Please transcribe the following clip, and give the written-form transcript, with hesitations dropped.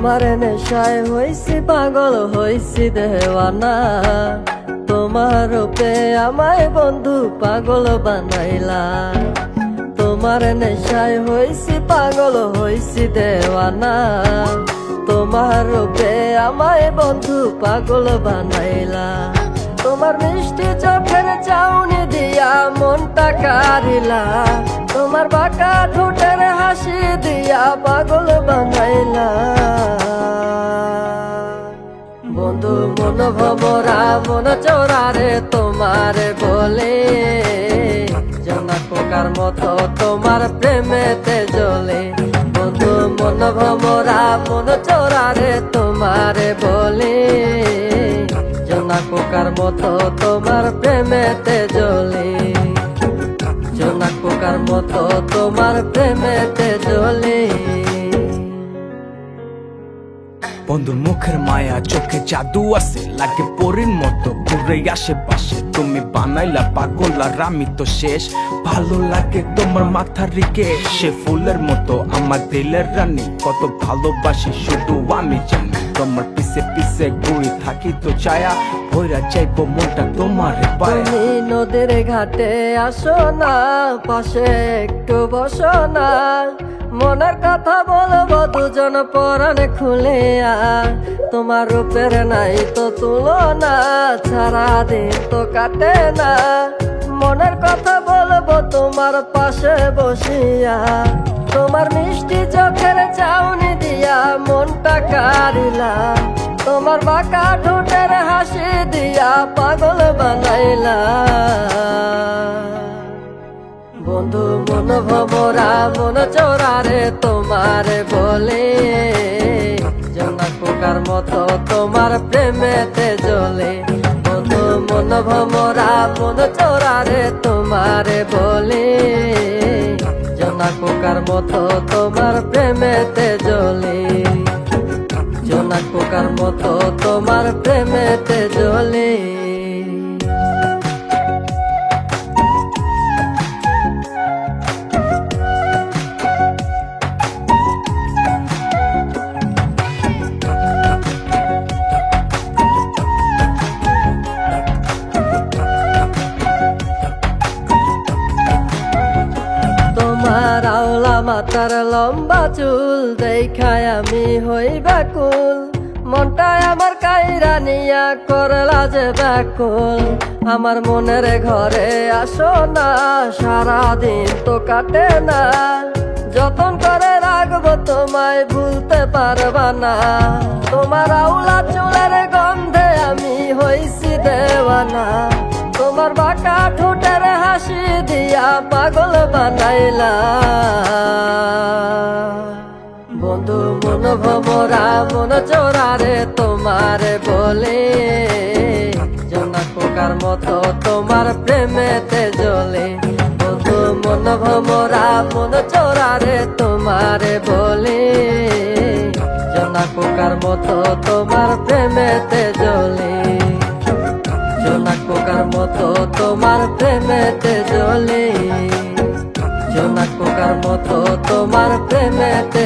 তোমার নেশায় হইছি পাগল হইছি দেওয়ানা। তোমার রূপে আমায় বন্ধু পাগল বানাইলা। তোমার নেশায় হইছি পাগল হইছি দেওয়ানা। তোমার রূপে আমায় বন্ধু পাগল বানাইলা। তোমার মিষ্টি চোখের চাউনি দিয়া মনটা কারিলা। তোমার বাঁকা ঠোঁটের হাসি দিয়া পাগল বানাইলা। বন্ধু মন ভমরা মন চোরারে তোমার বলে, জোনা পোকার মতো তোমার প্রেমেতে জ্বলে। বন্ধু মন ভমরা মন চোরারে তোমার বলে, জোনা পোকার মতো তোমার প্রেমেতে জ্বলে। জোনা পোকার মতো তোমার প্রেমেতে জ্বলে। বন্ধুর মুখের মায়া চোখে জাদু আছে, লাগে পরীর মতো ঘুরে আশেপাশে। তুমি বানাইলা পাগল আর আমি তো শেষ। ভালো লাগে তোমার মাথার রিকে, সে ফুলের মতো আমার দিলের রানী। কত ভালোবাসি শুধু আমি জানি, তোমার পিছে পিছে ঘুরে থাকি তো ছায়া। ভৈরা চাইবো মনটা তোমার পায়ে। তুমি নদীর ঘাটে আসো না, পাশে একটু বসো না। মনের কথা বলবো দুজন পরাণে খুলে। তোমার রূপের নাই তো তুলনা, সারাদিন তো কাটে না। মনের কথা বলবো তোমার পাশে বসিয়া। তোমার মিষ্টি চোখের চাউনি দিয়া মনটা কারিলা। তোমার বাঁকা ঠোঁটের হাসি দিয়া পাগল বানাইলা। বন্ধু মন ভমরা মন চোরারে তোমার বলে, জোনা পোকার মতো তোমার প্রেমেতে জ্বলে। বন্ধু মন ভমরা মন চোরারে তোমার বলে, জোনা পোকার মতো তোমার প্রেমেতে জ্বলে। জোনা পোকার মতো তোমার প্রেমেতে জ্বলে। তোমার আওলা মাথার লম্বা চুল দেখায় আমি হই ব্যাকুল। মনটায় আমার কাইরা নিয়া করলা যে ব্যাকুল। আমার মনের ঘরে আসো না, সারাদিন তো কাটে না। যতন করে রাখবো তোমায় ভুলতে পারবা না। তোমার আওলা চুলের গন্ধে আমি হইছি দেওয়ানা। তোমার বাঁকা ঠোঁটের হাসি দিয়া পাগল বানাইলা। বন্ধু মন ভমরা মন চোরারে তোমার বলে, জোনা পোকার মতো তোমার প্রেমেতে জ্বলে। বন্ধু মন ভমরা মন চোরারে তোমার বলে, জোনা পোকার মতো তোমার প্রেমেতে জ্বলে। জোনা পোকার মতো তোমার প্রেমেতে জ্বলে। জোনা পোকার মতো তোমার প্রেমেতে